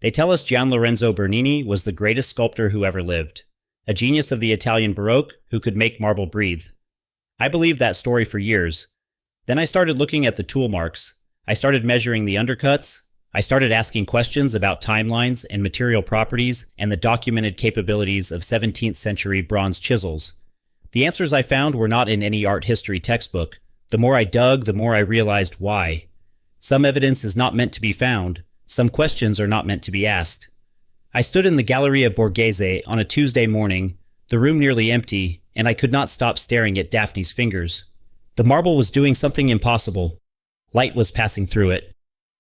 They tell us Gian Lorenzo Bernini was the greatest sculptor who ever lived, a genius of the Italian Baroque who could make marble breathe. I believed that story for years. Then I started looking at the tool marks. I started measuring the undercuts. I started asking questions about timelines and material properties and the documented capabilities of 17th century bronze chisels. The answers I found were not in any art history textbook. The more I dug, the more I realized why. Some evidence is not meant to be found. Some questions are not meant to be asked. I stood in the Galleria Borghese on a Tuesday morning, the room nearly empty, and I could not stop staring at Daphne's fingers. The marble was doing something impossible. Light was passing through it.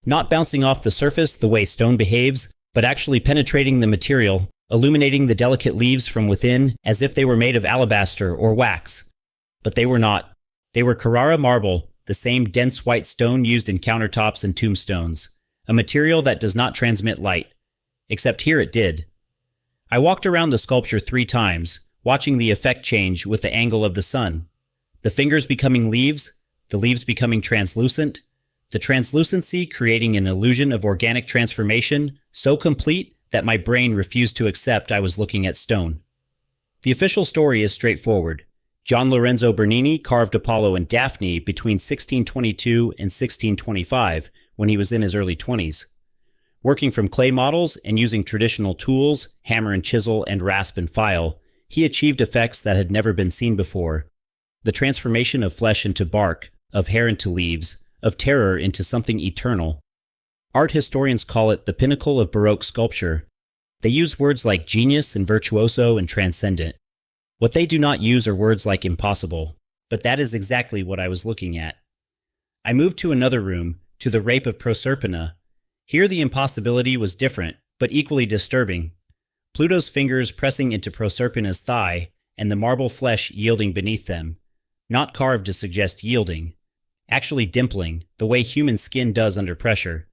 Not bouncing off the surface the way stone behaves, but actually penetrating the material, illuminating the delicate leaves from within as if they were made of alabaster or wax. But they were not. They were Carrara marble, the same dense white stone used in countertops and tombstones, a material that does not transmit light. Except here it did. I walked around the sculpture 3 times, watching the effect change with the angle of the sun. The fingers becoming leaves, the leaves becoming translucent, the translucency creating an illusion of organic transformation so complete that my brain refused to accept I was looking at stone. The official story is straightforward. Gian Lorenzo Bernini carved Apollo and Daphne between 1622 and 1625 when he was in his early 20s. Working from clay models and using traditional tools, hammer and chisel and rasp and file, he achieved effects that had never been seen before. The transformation of flesh into bark, of hair into leaves, of terror into something eternal. Art historians call it the pinnacle of Baroque sculpture. They use words like genius and virtuoso and transcendent. What they do not use are words like impossible, but that is exactly what I was looking at. I moved to another room, to the Rape of Proserpina. Here the impossibility was different, but equally disturbing. Pluto's fingers pressing into Proserpina's thigh, and the marble flesh yielding beneath them. Not carved to suggest yielding. Actually dimpling, the way human skin does under pressure.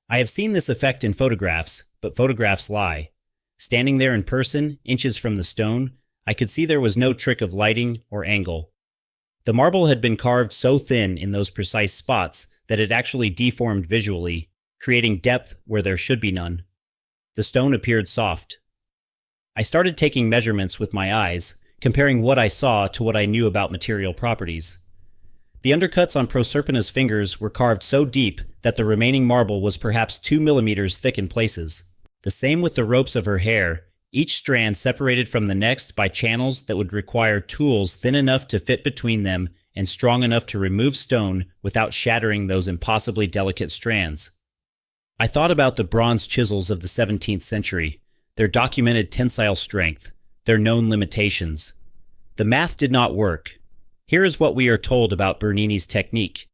I have seen this effect in photographs, but photographs lie. Standing there in person, inches from the stone, I could see there was no trick of lighting or angle. The marble had been carved so thin in those precise spots that it actually deformed visually, creating depth where there should be none. The stone appeared soft. I started taking measurements with my eyes, comparing what I saw to what I knew about material properties. The undercuts on Proserpina's fingers were carved so deep that the remaining marble was perhaps 2 millimeters thick in places. The same with the ropes of her hair, each strand separated from the next by channels that would require tools thin enough to fit between them and strong enough to remove stone without shattering those impossibly delicate strands. I thought about the bronze chisels of the 17th century, their documented tensile strength, their known limitations. The math did not work. Here is what we are told about Bernini's technique.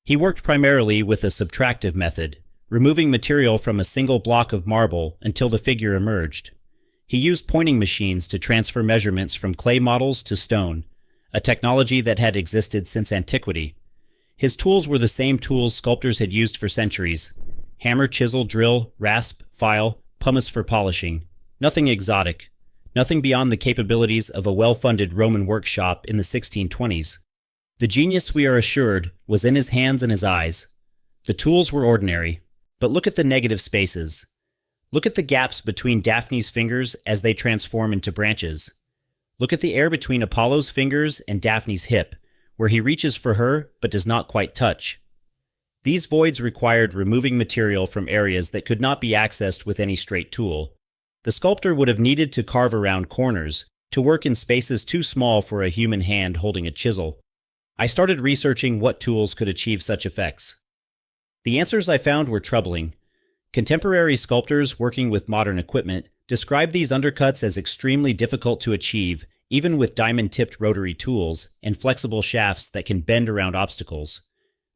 He worked primarily with a subtractive method, removing material from a single block of marble until the figure emerged. He used pointing machines to transfer measurements from clay models to stone, a technology that had existed since antiquity. His tools were the same tools sculptors had used for centuries: hammer, chisel, drill, rasp, file, pumice for polishing. Nothing exotic. Nothing beyond the capabilities of a well-funded Roman workshop in the 1620s. The genius, we are assured, was in his hands and his eyes. The tools were ordinary, but look at the negative spaces. Look at the gaps between Daphne's fingers as they transform into branches. Look at the air between Apollo's fingers and Daphne's hip, where he reaches for her but does not quite touch. These voids required removing material from areas that could not be accessed with any straight tool. The sculptor would have needed to carve around corners, to work in spaces too small for a human hand holding a chisel. I started researching what tools could achieve such effects. The answers I found were troubling. Contemporary sculptors working with modern equipment describe these undercuts as extremely difficult to achieve, even with diamond-tipped rotary tools and flexible shafts that can bend around obstacles.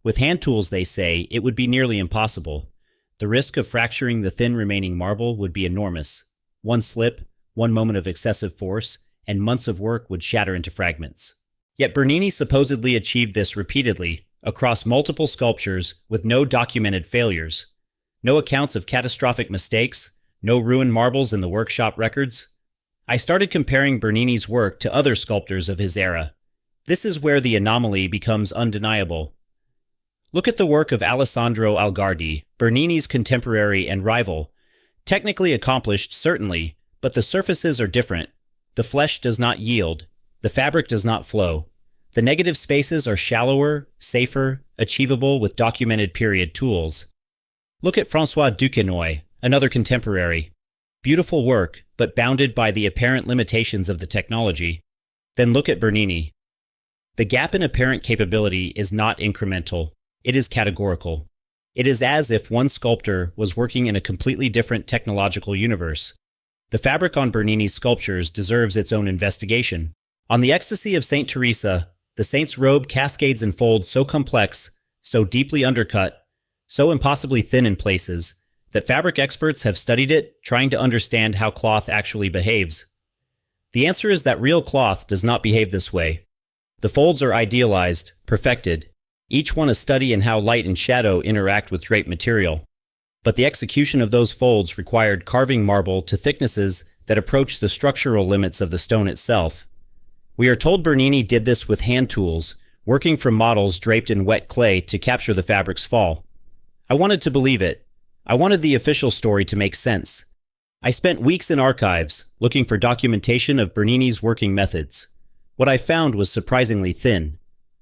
With hand tools, they say, it would be nearly impossible. The risk of fracturing the thin remaining marble would be enormous. One slip, one moment of excessive force, and months of work would shatter into fragments. Yet Bernini supposedly achieved this repeatedly, across multiple sculptures with no documented failures. No accounts of catastrophic mistakes, no ruined marbles in the workshop records. I started comparing Bernini's work to other sculptors of his era. This is where the anomaly becomes undeniable. Look at the work of Alessandro Algardi, Bernini's contemporary and rival. Technically accomplished, certainly, but the surfaces are different. The flesh does not yield. The fabric does not flow. The negative spaces are shallower, safer, achievable with documented period tools. Look at François Duquesnoy, another contemporary. Beautiful work, but bounded by the apparent limitations of the technology. Then look at Bernini. The gap in apparent capability is not incremental. It is categorical. It is as if one sculptor was working in a completely different technological universe. The fabric on Bernini's sculptures deserves its own investigation. On the Ecstasy of Saint Teresa, the saint's robe cascades and folds so complex, so deeply undercut, so impossibly thin in places, that fabric experts have studied it, trying to understand how cloth actually behaves. The answer is that real cloth does not behave this way. The folds are idealized, perfected, each one a study in how light and shadow interact with draped material. But the execution of those folds required carving marble to thicknesses that approach the structural limits of the stone itself. We are told Bernini did this with hand tools, working from models draped in wet clay to capture the fabric's fall. I wanted to believe it. I wanted the official story to make sense. I spent weeks in archives, looking for documentation of Bernini's working methods. What I found was surprisingly thin.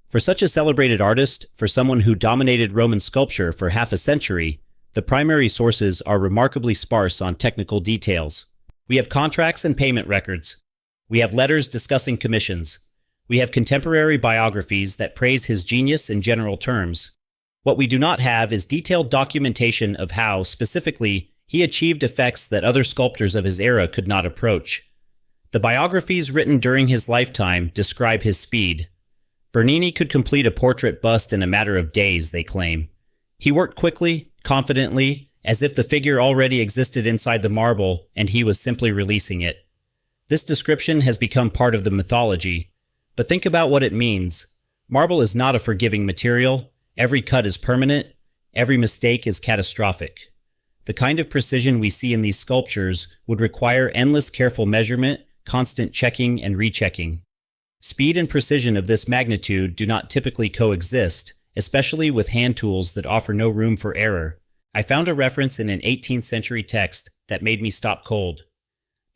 For such a celebrated artist, for someone who dominated Roman sculpture for half a century, the primary sources are remarkably sparse on technical details. We have contracts and payment records. We have letters discussing commissions. We have contemporary biographies that praise his genius in general terms. What we do not have is detailed documentation of how, specifically, he achieved effects that other sculptors of his era could not approach. The biographies written during his lifetime describe his speed. Bernini could complete a portrait bust in a matter of days, they claim. He worked quickly, confidently, as if the figure already existed inside the marble and he was simply releasing it. This description has become part of the mythology, but think about what it means. Marble is not a forgiving material. Every cut is permanent. Every mistake is catastrophic. The kind of precision we see in these sculptures would require endless careful measurement, constant checking and rechecking. Speed and precision of this magnitude do not typically coexist, especially with hand tools that offer no room for error. I found a reference in an 18th century text that made me stop cold.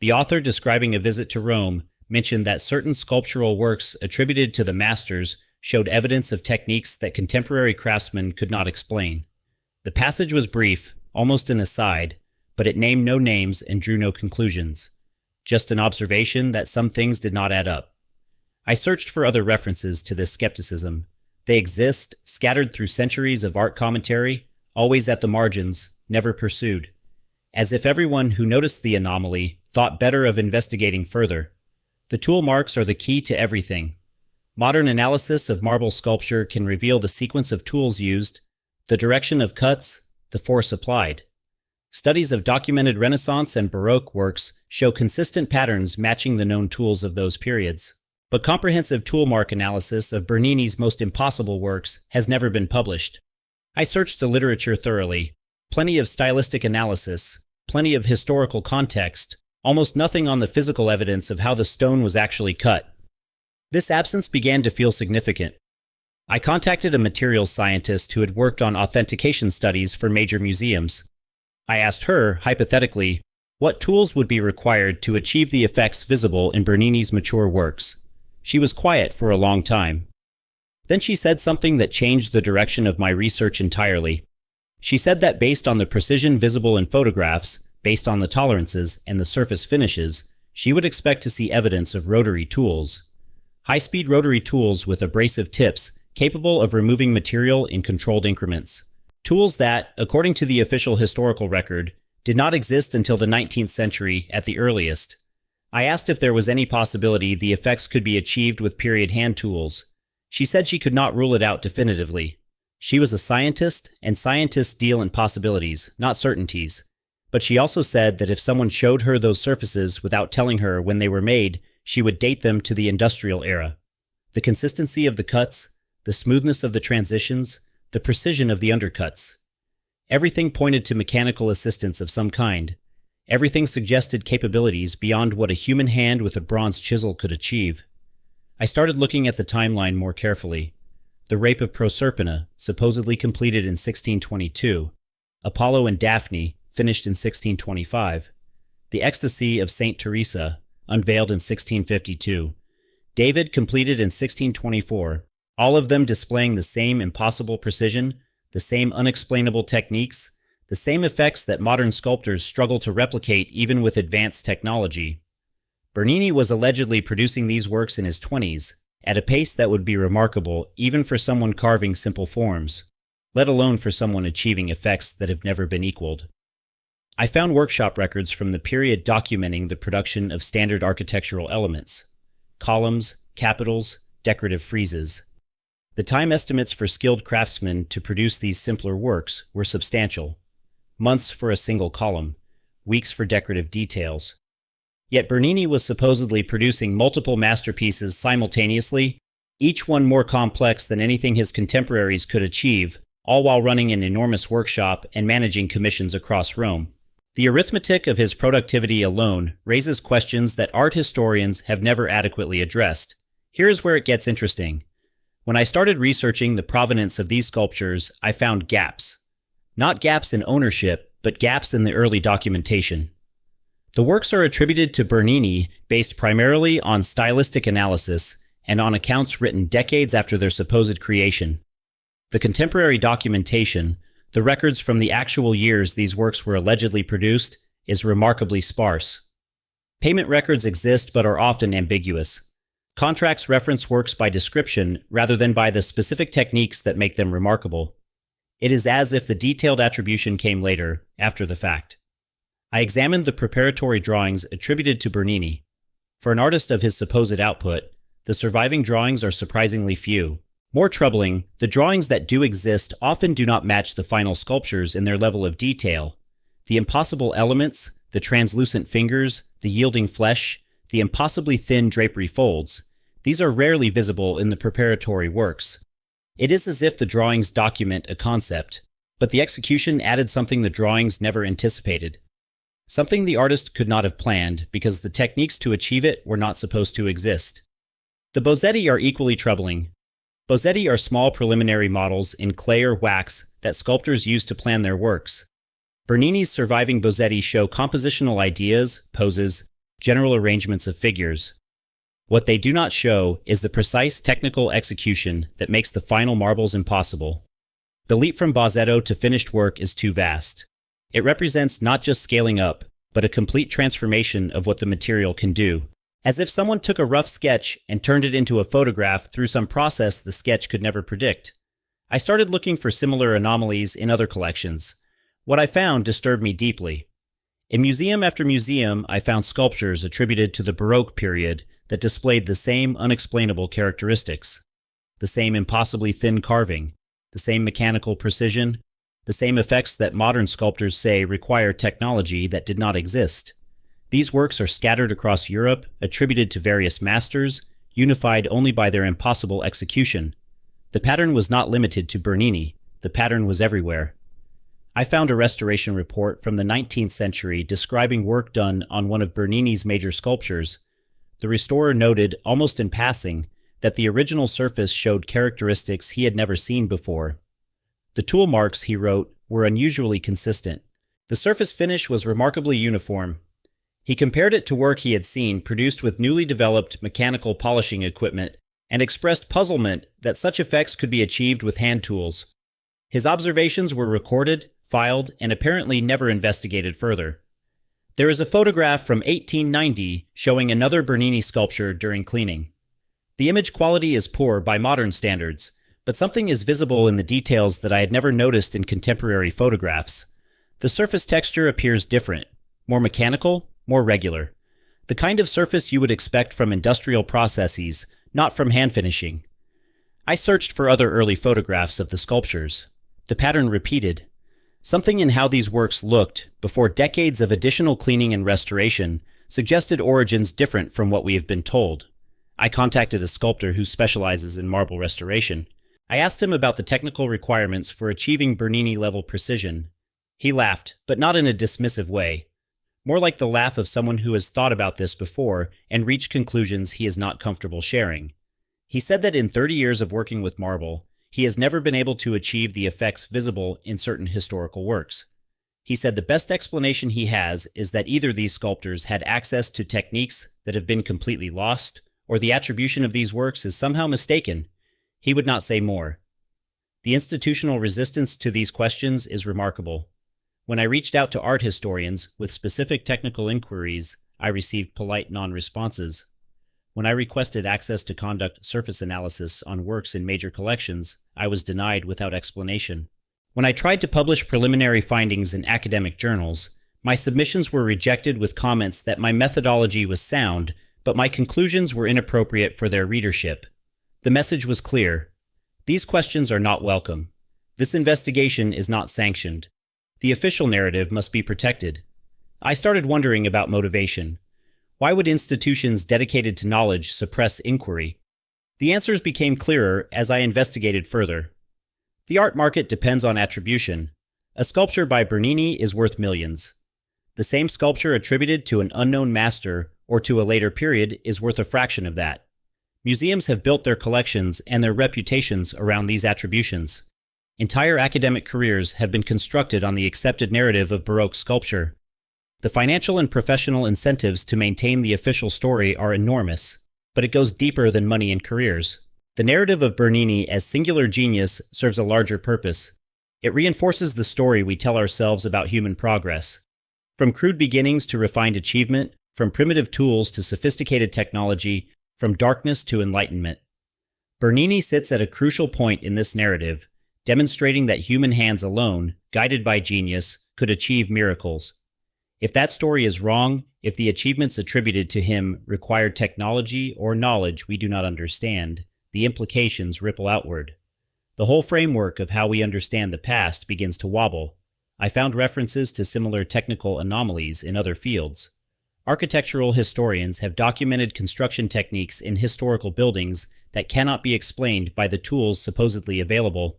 The author, describing a visit to Rome, mentioned that certain sculptural works attributed to the masters showed evidence of techniques that contemporary craftsmen could not explain. The passage was brief, almost an aside, but it named no names and drew no conclusions. Just an observation that some things did not add up. I searched for other references to this skepticism. They exist, scattered through centuries of art commentary, always at the margins, never pursued. As if everyone who noticed the anomaly thought better of investigating further. The tool marks are the key to everything. Modern analysis of marble sculpture can reveal the sequence of tools used, the direction of cuts, the force applied. Studies of documented Renaissance and Baroque works show consistent patterns matching the known tools of those periods. But comprehensive tool mark analysis of Bernini's most impossible works has never been published. I searched the literature thoroughly. Plenty of stylistic analysis, plenty of historical context, almost nothing on the physical evidence of how the stone was actually cut. This absence began to feel significant. I contacted a materials scientist who had worked on authentication studies for major museums. I asked her, hypothetically, what tools would be required to achieve the effects visible in Bernini's mature works. She was quiet for a long time. Then she said something that changed the direction of my research entirely. She said that based on the precision visible in photographs, based on the tolerances and the surface finishes, she would expect to see evidence of rotary tools. High-speed rotary tools with abrasive tips capable of removing material in controlled increments. Tools that, according to the official historical record, did not exist until the 19th century at the earliest. I asked if there was any possibility the effects could be achieved with period hand tools. She said she could not rule it out definitively. She was a scientist, and scientists deal in possibilities, not certainties. But she also said that if someone showed her those surfaces without telling her when they were made, she would date them to the industrial era. The consistency of the cuts, the smoothness of the transitions, the precision of the undercuts. Everything pointed to mechanical assistance of some kind. Everything suggested capabilities beyond what a human hand with a bronze chisel could achieve. I started looking at the timeline more carefully. The Rape of Proserpina, supposedly completed in 1622. Apollo and Daphne, finished in 1625. The Ecstasy of St. Teresa, unveiled in 1652. David, completed in 1624, all of them displaying the same impossible precision, the same unexplainable techniques, the same effects that modern sculptors struggle to replicate even with advanced technology. Bernini was allegedly producing these works in his 20s, at a pace that would be remarkable even for someone carving simple forms, let alone for someone achieving effects that have never been equaled. I found workshop records from the period documenting the production of standard architectural elements: columns, capitals, decorative friezes. The time estimates for skilled craftsmen to produce these simpler works were substantial: months for a single column, weeks for decorative details. Yet Bernini was supposedly producing multiple masterpieces simultaneously, each one more complex than anything his contemporaries could achieve, all while running an enormous workshop and managing commissions across Rome. The arithmetic of his productivity alone raises questions that art historians have never adequately addressed. Here's where it gets interesting. When I started researching the provenance of these sculptures, I found gaps. Not gaps in ownership, but gaps in the early documentation. The works are attributed to Bernini based primarily on stylistic analysis and on accounts written decades after their supposed creation. The contemporary documentation, the records from the actual years these works were allegedly produced, is remarkably sparse. Payment records exist but are often ambiguous. Contracts reference works by description rather than by the specific techniques that make them remarkable. It is as if the detailed attribution came later, after the fact. I examined the preparatory drawings attributed to Bernini. For an artist of his supposed output, the surviving drawings are surprisingly few. More troubling, the drawings that do exist often do not match the final sculptures in their level of detail. The impossible elements, the translucent fingers, the yielding flesh, the impossibly thin drapery folds, these are rarely visible in the preparatory works. It is as if the drawings document a concept, but the execution added something the drawings never anticipated. Something the artist could not have planned because the techniques to achieve it were not supposed to exist. The bozzetti are equally troubling. Bozzetti are small preliminary models in clay or wax that sculptors use to plan their works. Bernini's surviving bozzetti show compositional ideas, poses, general arrangements of figures. What they do not show is the precise technical execution that makes the final marbles impossible. The leap from bozzetto to finished work is too vast. It represents not just scaling up, but a complete transformation of what the material can do. As if someone took a rough sketch and turned it into a photograph through some process the sketch could never predict. I started looking for similar anomalies in other collections. What I found disturbed me deeply. In museum after museum, I found sculptures attributed to the Baroque period that displayed the same unexplainable characteristics. The same impossibly thin carving, the same mechanical precision, the same effects that modern sculptors say require technology that did not exist. These works are scattered across Europe, attributed to various masters, unified only by their impossible execution. The pattern was not limited to Bernini. The pattern was everywhere. I found a restoration report from the 19th century describing work done on one of Bernini's major sculptures. The restorer noted, almost in passing, that the original surface showed characteristics he had never seen before. The tool marks, he wrote, were unusually consistent. The surface finish was remarkably uniform. He compared it to work he had seen produced with newly developed mechanical polishing equipment and expressed puzzlement that such effects could be achieved with hand tools. His observations were recorded, filed, and apparently never investigated further. There is a photograph from 1890 showing another Bernini sculpture during cleaning. The image quality is poor by modern standards, but something is visible in the details that I had never noticed in contemporary photographs. The surface texture appears different, more mechanical, more regular. The kind of surface you would expect from industrial processes, not from hand finishing. I searched for other early photographs of the sculptures. The pattern repeated. Something in how these works looked, before decades of additional cleaning and restoration, suggested origins different from what we have been told. I contacted a sculptor who specializes in marble restoration. I asked him about the technical requirements for achieving Bernini-level precision. He laughed, but not in a dismissive way. More like the laugh of someone who has thought about this before and reached conclusions he is not comfortable sharing. He said that in 30 years of working with marble, he has never been able to achieve the effects visible in certain historical works. He said the best explanation he has is that either these sculptors had access to techniques that have been completely lost, or the attribution of these works is somehow mistaken. He would not say more. The institutional resistance to these questions is remarkable. When I reached out to art historians with specific technical inquiries, I received polite non-responses. When I requested access to conduct surface analysis on works in major collections, I was denied without explanation. When I tried to publish preliminary findings in academic journals, my submissions were rejected with comments that my methodology was sound, but my conclusions were inappropriate for their readership. The message was clear. These questions are not welcome. This investigation is not sanctioned. The official narrative must be protected. I started wondering about motivation. Why would institutions dedicated to knowledge suppress inquiry? The answers became clearer as I investigated further. The art market depends on attribution. A sculpture by Bernini is worth millions. The same sculpture attributed to an unknown master or to a later period is worth a fraction of that. Museums have built their collections and their reputations around these attributions. Entire academic careers have been constructed on the accepted narrative of Baroque sculpture. The financial and professional incentives to maintain the official story are enormous, but it goes deeper than money and careers. The narrative of Bernini as singular genius serves a larger purpose. It reinforces the story we tell ourselves about human progress. From crude beginnings to refined achievement, from primitive tools to sophisticated technology, from darkness to enlightenment. Bernini sits at a crucial point in this narrative, demonstrating that human hands alone, guided by genius, could achieve miracles. If that story is wrong, if the achievements attributed to him required technology or knowledge we do not understand, the implications ripple outward. The whole framework of how we understand the past begins to wobble. I found references to similar technical anomalies in other fields. Architectural historians have documented construction techniques in historical buildings that cannot be explained by the tools supposedly available.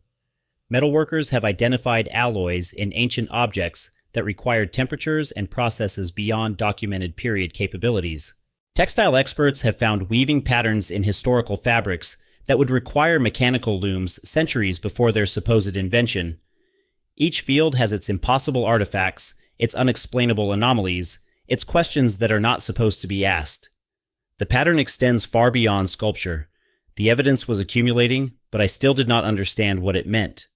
Metalworkers have identified alloys in ancient objects that required temperatures and processes beyond documented period capabilities. Textile experts have found weaving patterns in historical fabrics that would require mechanical looms centuries before their supposed invention. Each field has its impossible artifacts, its unexplainable anomalies, its questions that are not supposed to be asked. The pattern extends far beyond sculpture. The evidence was accumulating, but I still did not understand what it meant.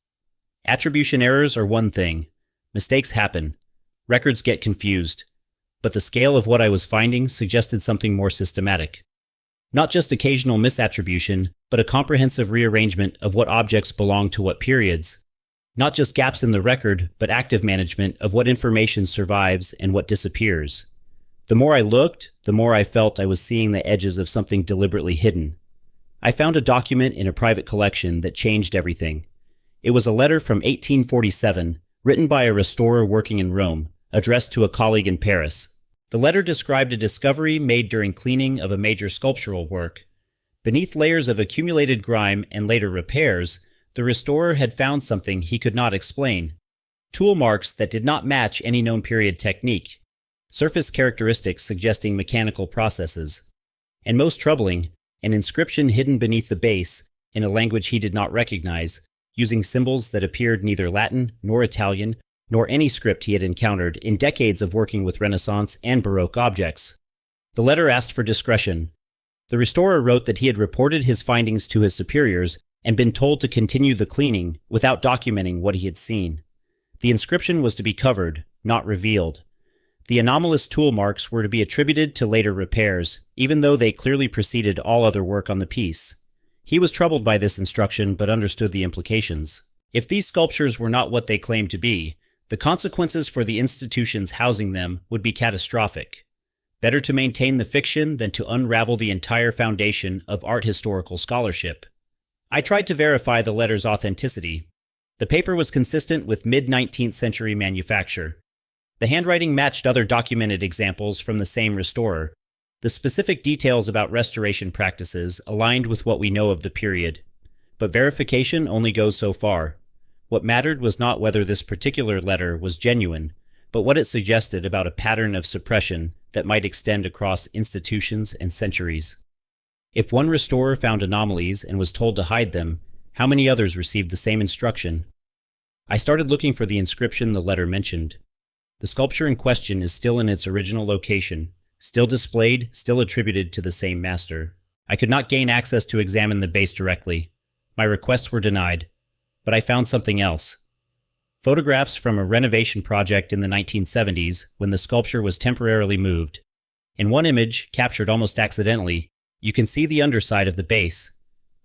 Attribution errors are one thing. Mistakes happen. Records get confused. But the scale of what I was finding suggested something more systematic. Not just occasional misattribution, but a comprehensive rearrangement of what objects belong to what periods. Not just gaps in the record, but active management of what information survives and what disappears. The more I looked, the more I felt I was seeing the edges of something deliberately hidden. I found a document in a private collection that changed everything. It was a letter from 1847, written by a restorer working in Rome, addressed to a colleague in Paris. The letter described a discovery made during cleaning of a major sculptural work. Beneath layers of accumulated grime and later repairs, the restorer had found something he could not explain. Tool marks that did not match any known period technique. Surface characteristics suggesting mechanical processes. And most troubling, an inscription hidden beneath the base in a language he did not recognize, using symbols that appeared neither Latin nor Italian nor any script he had encountered in decades of working with Renaissance and Baroque objects. The letter asked for discretion. The restorer wrote that he had reported his findings to his superiors and been told to continue the cleaning without documenting what he had seen. The inscription was to be covered, not revealed. The anomalous tool marks were to be attributed to later repairs, even though they clearly preceded all other work on the piece. He was troubled by this instruction but understood the implications. If these sculptures were not what they claimed to be, the consequences for the institutions housing them would be catastrophic. Better to maintain the fiction than to unravel the entire foundation of art historical scholarship. I tried to verify the letter's authenticity. The paper was consistent with mid-19th century manufacture. The handwriting matched other documented examples from the same restorer. The specific details about restoration practices aligned with what we know of the period. But verification only goes so far. What mattered was not whether this particular letter was genuine, but what it suggested about a pattern of suppression that might extend across institutions and centuries. If one restorer found anomalies and was told to hide them, how many others received the same instruction? I started looking for the inscription the letter mentioned. The sculpture in question is still in its original location, still displayed, still attributed to the same master. I could not gain access to examine the base directly. My requests were denied, but I found something else. Photographs from a renovation project in the 1970s when the sculpture was temporarily moved. In one image, captured almost accidentally, you can see the underside of the base.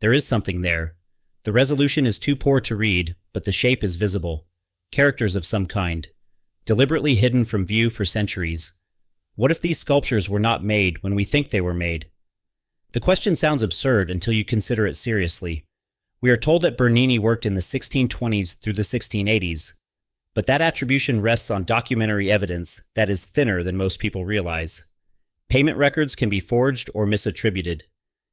There is something there. The resolution is too poor to read, but the shape is visible. Characters of some kind, deliberately hidden from view for centuries. What if these sculptures were not made when we think they were made? The question sounds absurd until you consider it seriously. We are told that Bernini worked in the 1620s through the 1680s, but that attribution rests on documentary evidence that is thinner than most people realize. Payment records can be forged or misattributed.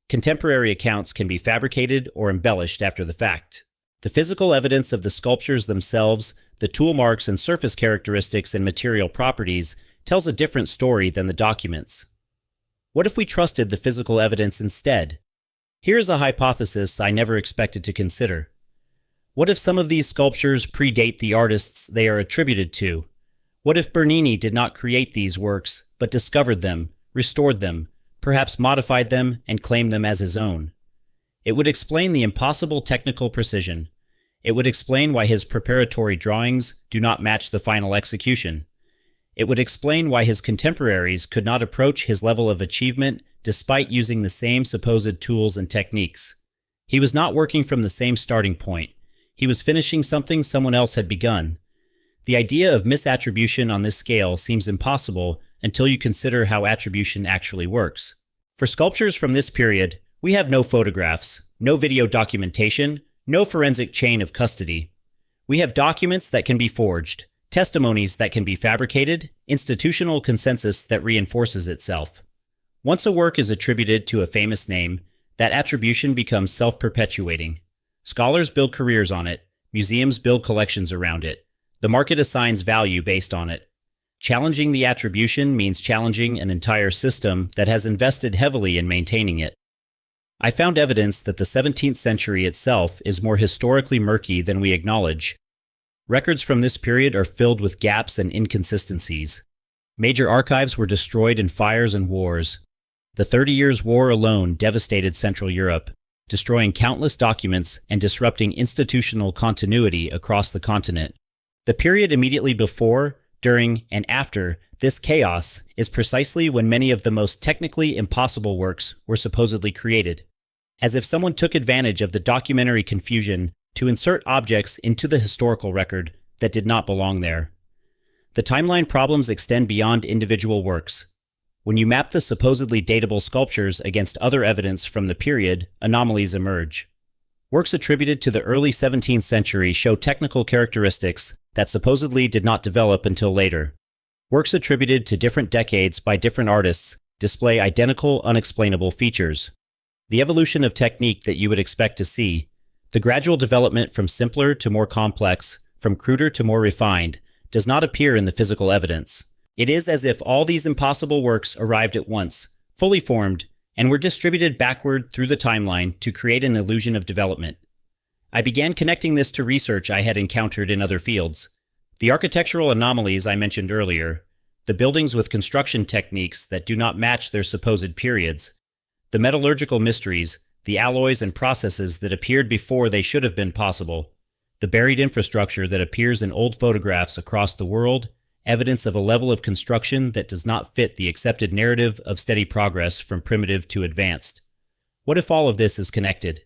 Contemporary accounts can be fabricated or embellished after the fact. The physical evidence of the sculptures themselves, the tool marks and surface characteristics and material properties, tells a different story than the documents. What if we trusted the physical evidence instead? Here's a hypothesis I never expected to consider. What if some of these sculptures predate the artists they are attributed to? What if Bernini did not create these works, but discovered them, restored them, perhaps modified them, and claimed them as his own? It would explain the impossible technical precision. It would explain why his preparatory drawings do not match the final execution. It would explain why his contemporaries could not approach his level of achievement despite using the same supposed tools and techniques. He was not working from the same starting point. He was finishing something someone else had begun. The idea of misattribution on this scale seems impossible until you consider how attribution actually works. For sculptures from this period, we have no photographs, no video documentation, no forensic chain of custody. We have documents that can be forged, testimonies that can be fabricated, institutional consensus that reinforces itself. Once a work is attributed to a famous name, that attribution becomes self-perpetuating. Scholars build careers on it, museums build collections around it. The market assigns value based on it. Challenging the attribution means challenging an entire system that has invested heavily in maintaining it. I found evidence that the 17th century itself is more historically murky than we acknowledge. Records from this period are filled with gaps and inconsistencies. Major archives were destroyed in fires and wars. The 30 Years' War alone devastated Central Europe, destroying countless documents and disrupting institutional continuity across the continent. The period immediately before, during, and after this chaos is precisely when many of the most technically impossible works were supposedly created, as if someone took advantage of the documentary confusion to insert objects into the historical record that did not belong there. The timeline problems extend beyond individual works. When you map the supposedly datable sculptures against other evidence from the period, anomalies emerge. Works attributed to the early 17th century show technical characteristics that supposedly did not develop until later. Works attributed to different decades by different artists display identical, unexplainable features. The evolution of technique that you would expect to see, the gradual development from simpler to more complex, from cruder to more refined, does not appear in the physical evidence. It is as if all these impossible works arrived at once, fully formed, and were distributed backward through the timeline to create an illusion of development. I began connecting this to research I had encountered in other fields. The architectural anomalies I mentioned earlier, the buildings with construction techniques that do not match their supposed periods, the metallurgical mysteries, the alloys and processes that appeared before they should have been possible, the buried infrastructure that appears in old photographs across the world, evidence of a level of construction that does not fit the accepted narrative of steady progress from primitive to advanced. What if all of this is connected?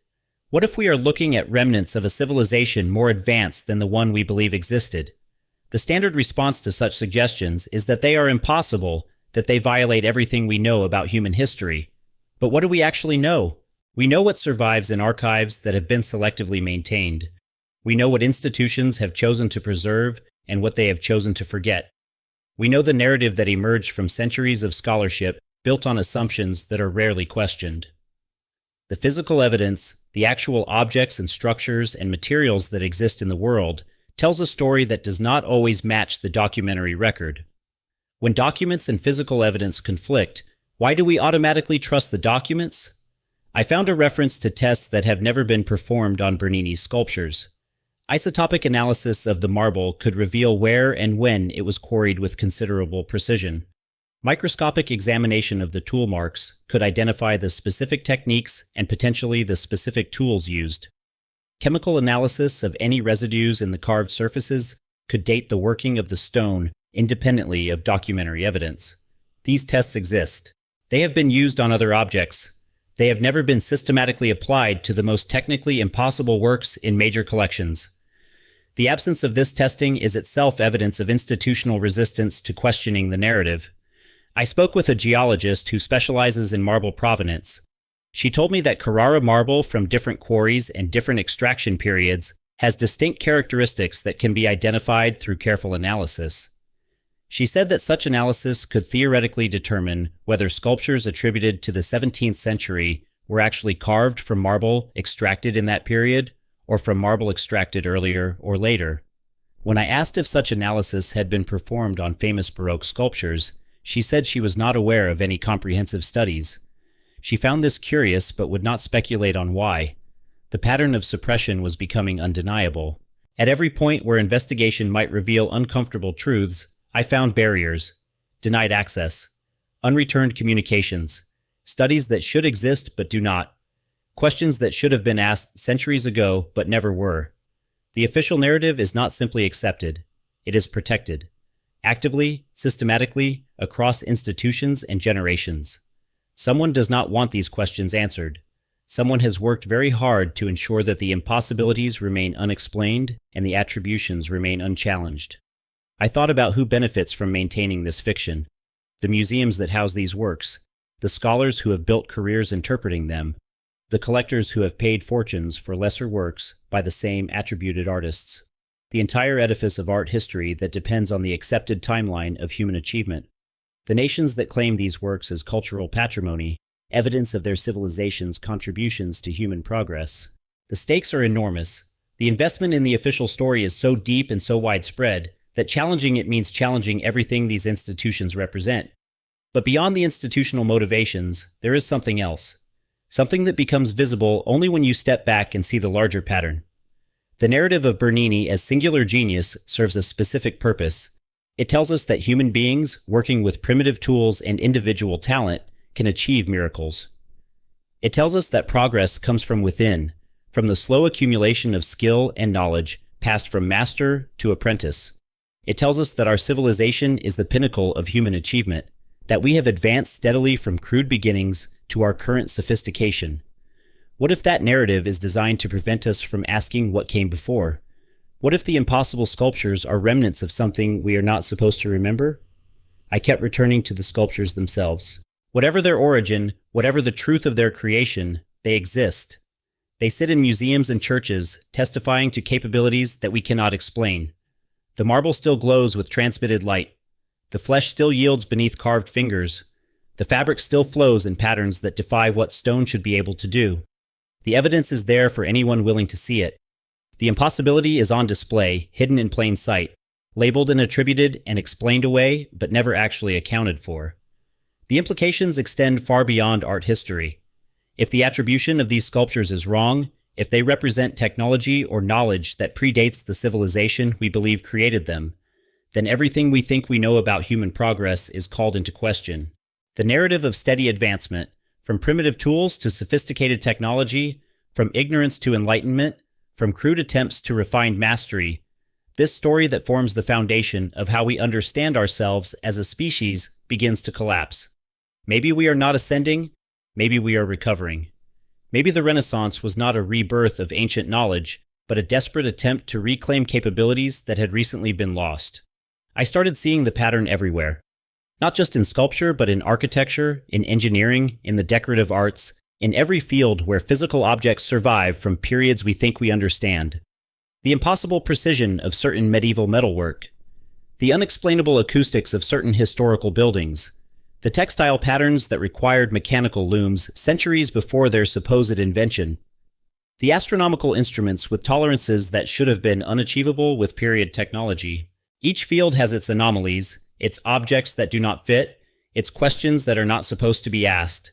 What if we are looking at remnants of a civilization more advanced than the one we believe existed? The standard response to such suggestions is that they are impossible, that they violate everything we know about human history. But what do we actually know? We know what survives in archives that have been selectively maintained. We know what institutions have chosen to preserve and what they have chosen to forget. We know the narrative that emerged from centuries of scholarship built on assumptions that are rarely questioned. The physical evidence, the actual objects and structures and materials that exist in the world, tells a story that does not always match the documentary record. When documents and physical evidence conflict, why do we automatically trust the documents? I found a reference to tests that have never been performed on Bernini's sculptures. Isotopic analysis of the marble could reveal where and when it was quarried with considerable precision. Microscopic examination of the tool marks could identify the specific techniques and potentially the specific tools used. Chemical analysis of any residues in the carved surfaces could date the working of the stone independently of documentary evidence. These tests exist. They have been used on other objects. They have never been systematically applied to the most technically impossible works in major collections. The absence of this testing is itself evidence of institutional resistance to questioning the narrative. I spoke with a geologist who specializes in marble provenance. She told me that Carrara marble from different quarries and different extraction periods has distinct characteristics that can be identified through careful analysis. She said that such analysis could theoretically determine whether sculptures attributed to the 17th century were actually carved from marble extracted in that period, or from marble extracted earlier or later. When I asked if such analysis had been performed on famous Baroque sculptures, she said she was not aware of any comprehensive studies. She found this curious but would not speculate on why. The pattern of suppression was becoming undeniable. At every point where investigation might reveal uncomfortable truths, I found barriers, denied access, unreturned communications, studies that should exist but do not, questions that should have been asked centuries ago but never were. The official narrative is not simply accepted, it is protected, actively, systematically, across institutions and generations. Someone does not want these questions answered. Someone has worked very hard to ensure that the impossibilities remain unexplained and the attributions remain unchallenged. I thought about who benefits from maintaining this fiction: the museums that house these works, the scholars who have built careers interpreting them, the collectors who have paid fortunes for lesser works by the same attributed artists, the entire edifice of art history that depends on the accepted timeline of human achievement, the nations that claim these works as cultural patrimony, evidence of their civilization's contributions to human progress. The stakes are enormous. The investment in the official story is so deep and so widespread that challenging it means challenging everything these institutions represent. But beyond the institutional motivations, there is something else. Something that becomes visible only when you step back and see the larger pattern. The narrative of Bernini as singular genius serves a specific purpose. It tells us that human beings, working with primitive tools and individual talent, can achieve miracles. It tells us that progress comes from within, from the slow accumulation of skill and knowledge passed from master to apprentice. It tells us that our civilization is the pinnacle of human achievement, that we have advanced steadily from crude beginnings to our current sophistication. What if that narrative is designed to prevent us from asking what came before? What if the impossible sculptures are remnants of something we are not supposed to remember? I kept returning to the sculptures themselves. Whatever their origin, whatever the truth of their creation, they exist. They sit in museums and churches, testifying to capabilities that we cannot explain. The marble still glows with transmitted light. The flesh still yields beneath carved fingers. The fabric still flows in patterns that defy what stone should be able to do. The evidence is there for anyone willing to see it. The impossibility is on display, hidden in plain sight, labeled and attributed and explained away, but never actually accounted for. The implications extend far beyond art history. If the attribution of these sculptures is wrong, if they represent technology or knowledge that predates the civilization we believe created them, then everything we think we know about human progress is called into question. The narrative of steady advancement, from primitive tools to sophisticated technology, from ignorance to enlightenment, from crude attempts to refined mastery, this story that forms the foundation of how we understand ourselves as a species begins to collapse. Maybe we are not ascending, maybe we are recovering. Maybe the Renaissance was not a rebirth of ancient knowledge, but a desperate attempt to reclaim capabilities that had recently been lost. I started seeing the pattern everywhere. Not just in sculpture, but in architecture, in engineering, in the decorative arts, in every field where physical objects survive from periods we think we understand. The impossible precision of certain medieval metalwork. The unexplainable acoustics of certain historical buildings. The textile patterns that required mechanical looms centuries before their supposed invention. The astronomical instruments with tolerances that should have been unachievable with period technology. Each field has its anomalies, its objects that do not fit, its questions that are not supposed to be asked.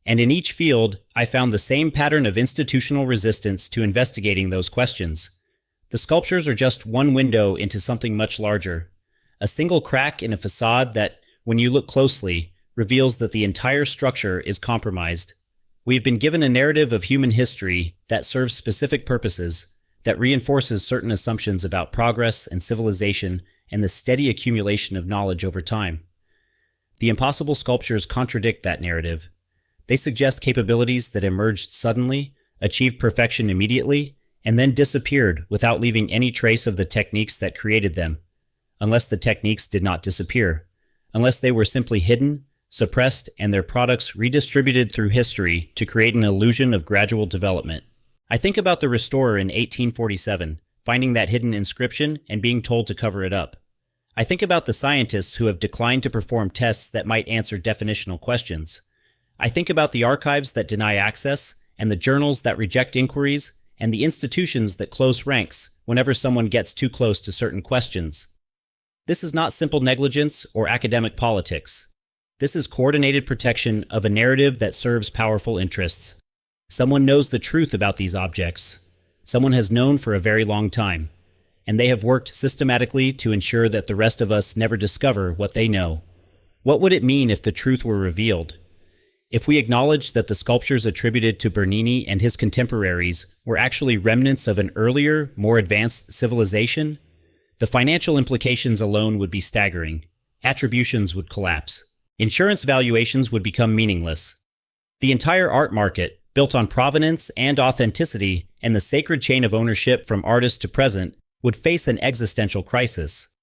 And in each field, I found the same pattern of institutional resistance to investigating those questions. The sculptures are just one window into something much larger. A single crack in a facade that, when you look closely, reveals that the entire structure is compromised. We've been given a narrative of human history that serves specific purposes, that reinforces certain assumptions about progress and civilization and the steady accumulation of knowledge over time. The impossible sculptures contradict that narrative. They suggest capabilities that emerged suddenly, achieved perfection immediately, and then disappeared without leaving any trace of the techniques that created them, unless the techniques did not disappear, unless they were simply hidden, suppressed, and their products redistributed through history to create an illusion of gradual development. I think about the restorer in 1847, finding that hidden inscription and being told to cover it up. I think about the scientists who have declined to perform tests that might answer definitional questions. I think about the archives that deny access, and the journals that reject inquiries, and the institutions that close ranks whenever someone gets too close to certain questions. This is not simple negligence or academic politics. This is coordinated protection of a narrative that serves powerful interests. Someone knows the truth about these objects. Someone has known for a very long time, and they have worked systematically to ensure that the rest of us never discover what they know. What would it mean if the truth were revealed? If we acknowledge that the sculptures attributed to Bernini and his contemporaries were actually remnants of an earlier, more advanced civilization, the financial implications alone would be staggering. Attributions would collapse. Insurance valuations would become meaningless. The entire art market, built on provenance and authenticity and the sacred chain of ownership from artist to present, would face an existential crisis.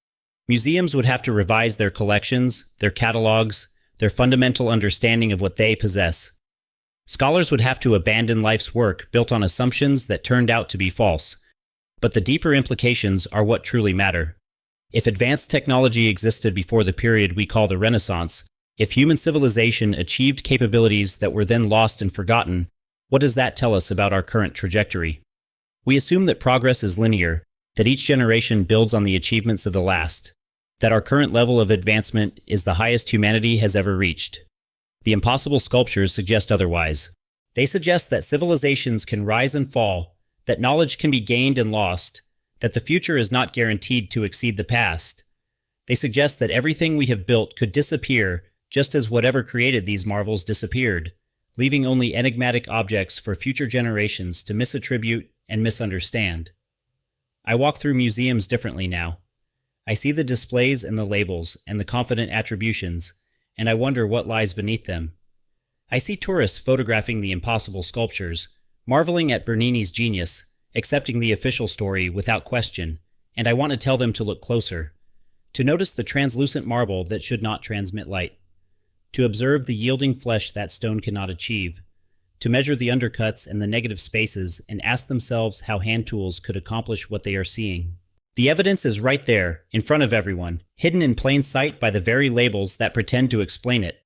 Museums would have to revise their collections, their catalogs, their fundamental understanding of what they possess. Scholars would have to abandon life's work built on assumptions that turned out to be false. But the deeper implications are what truly matter. If advanced technology existed before the period we call the Renaissance, if human civilization achieved capabilities that were then lost and forgotten, what does that tell us about our current trajectory? We assume that progress is linear, that each generation builds on the achievements of the last, that our current level of advancement is the highest humanity has ever reached. The impossible sculptures suggest otherwise. They suggest that civilizations can rise and fall, that knowledge can be gained and lost, that the future is not guaranteed to exceed the past. They suggest that everything we have built could disappear just as whatever created these marvels disappeared, leaving only enigmatic objects for future generations to misattribute and misunderstand. I walk through museums differently now. I see the displays and the labels and the confident attributions, and I wonder what lies beneath them. I see tourists photographing the impossible sculptures, marveling at Bernini's genius, accepting the official story without question, and I want to tell them to look closer, to notice the translucent marble that should not transmit light, to observe the yielding flesh that stone cannot achieve, to measure the undercuts and the negative spaces and ask themselves how hand tools could accomplish what they are seeing. The evidence is right there, in front of everyone, hidden in plain sight by the very labels that pretend to explain it.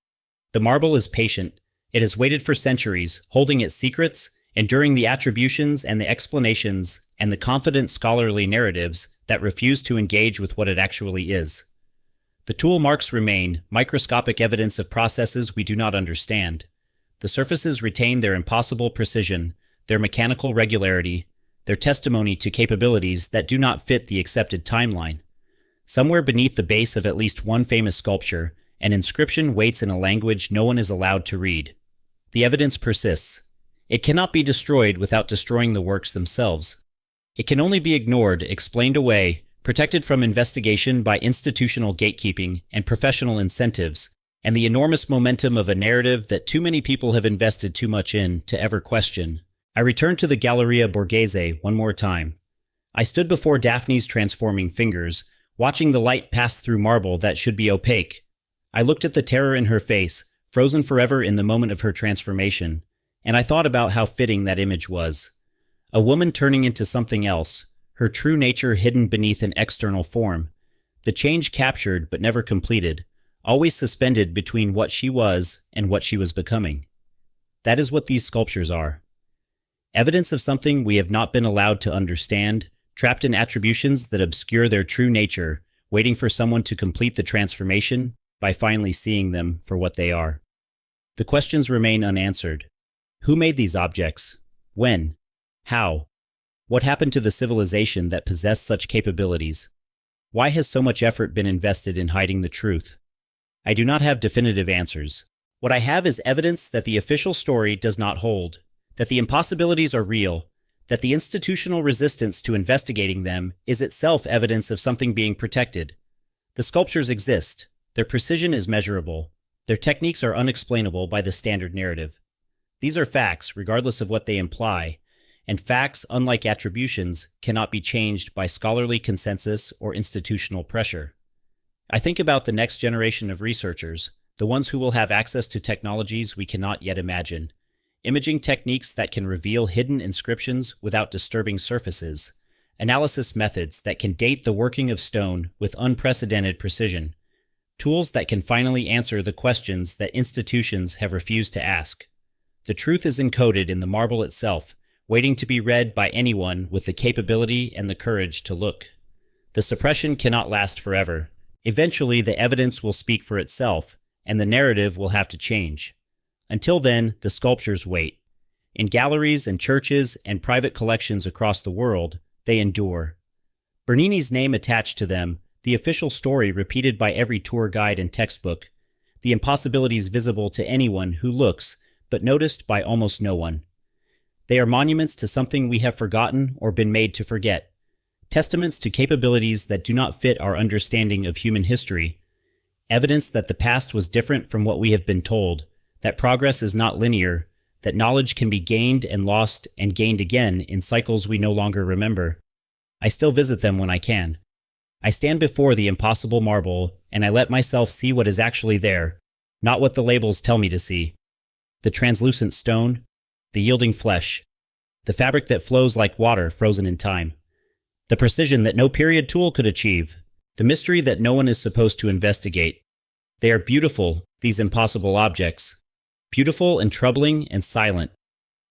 The marble is patient. It has waited for centuries, holding its secrets, enduring the attributions and the explanations and the confident scholarly narratives that refuse to engage with what it actually is. The tool marks remain, microscopic evidence of processes we do not understand. The surfaces retain their impossible precision, their mechanical regularity, their testimony to capabilities that do not fit the accepted timeline. Somewhere beneath the base of at least one famous sculpture, an inscription waits in a language no one is allowed to read. The evidence persists. It cannot be destroyed without destroying the works themselves. It can only be ignored, explained away, protected from investigation by institutional gatekeeping and professional incentives, and the enormous momentum of a narrative that too many people have invested too much in to ever question. I returned to the Galleria Borghese one more time. I stood before Daphne's transforming fingers, watching the light pass through marble that should be opaque. I looked at the terror in her face, frozen forever in the moment of her transformation, and I thought about how fitting that image was. A woman turning into something else, her true nature hidden beneath an external form. The change captured but never completed, always suspended between what she was and what she was becoming. That is what these sculptures are. Evidence of something we have not been allowed to understand, trapped in attributions that obscure their true nature, waiting for someone to complete the transformation by finally seeing them for what they are. The questions remain unanswered. Who made these objects? When? How? What happened to the civilization that possessed such capabilities? Why has so much effort been invested in hiding the truth? I do not have definitive answers. What I have is evidence that the official story does not hold, that the impossibilities are real, that the institutional resistance to investigating them is itself evidence of something being protected. The sculptures exist. Their precision is measurable. Their techniques are unexplainable by the standard narrative. These are facts, regardless of what they imply, and facts, unlike attributions, cannot be changed by scholarly consensus or institutional pressure. I think about the next generation of researchers, the ones who will have access to technologies we cannot yet imagine, imaging techniques that can reveal hidden inscriptions without disturbing surfaces, analysis methods that can date the working of stone with unprecedented precision, tools that can finally answer the questions that institutions have refused to ask. The truth is encoded in the marble itself, waiting to be read by anyone with the capability and the courage to look. The suppression cannot last forever. Eventually, the evidence will speak for itself, and the narrative will have to change. Until then, the sculptures wait. In galleries and churches and private collections across the world, they endure. Bernini's name attached to them, the official story repeated by every tour guide and textbook, the impossibilities visible to anyone who looks, but noticed by almost no one. They are monuments to something we have forgotten or been made to forget, testaments to capabilities that do not fit our understanding of human history, evidence that the past was different from what we have been told, that progress is not linear, that knowledge can be gained and lost and gained again in cycles we no longer remember. I still visit them when I can. I stand before the impossible marble and I let myself see what is actually there, not what the labels tell me to see. The translucent stone, the yielding flesh, the fabric that flows like water frozen in time, the precision that no period tool could achieve, the mystery that no one is supposed to investigate. They are beautiful, these impossible objects, beautiful and troubling and silent.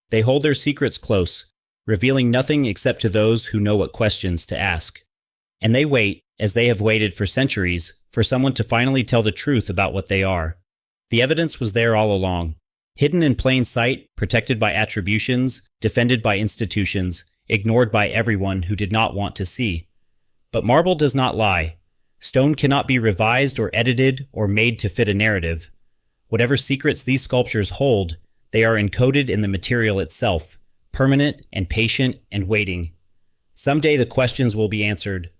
They hold their secrets close, revealing nothing except to those who know what questions to ask. And they wait, as they have waited for centuries, for someone to finally tell the truth about what they are. The evidence was there all along. Hidden in plain sight, protected by attributions, defended by institutions, ignored by everyone who did not want to see. But marble does not lie. Stone cannot be revised or edited or made to fit a narrative. Whatever secrets these sculptures hold, they are encoded in the material itself, permanent and patient and waiting. Someday the questions will be answered.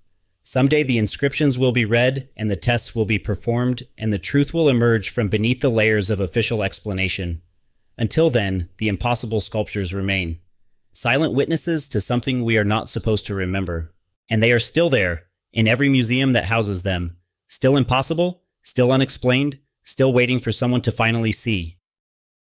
Someday the inscriptions will be read and the tests will be performed and the truth will emerge from beneath the layers of official explanation. Until then, the impossible sculptures remain. Silent witnesses to something we are not supposed to remember. And they are still there, in every museum that houses them. Still impossible, still unexplained, still waiting for someone to finally see.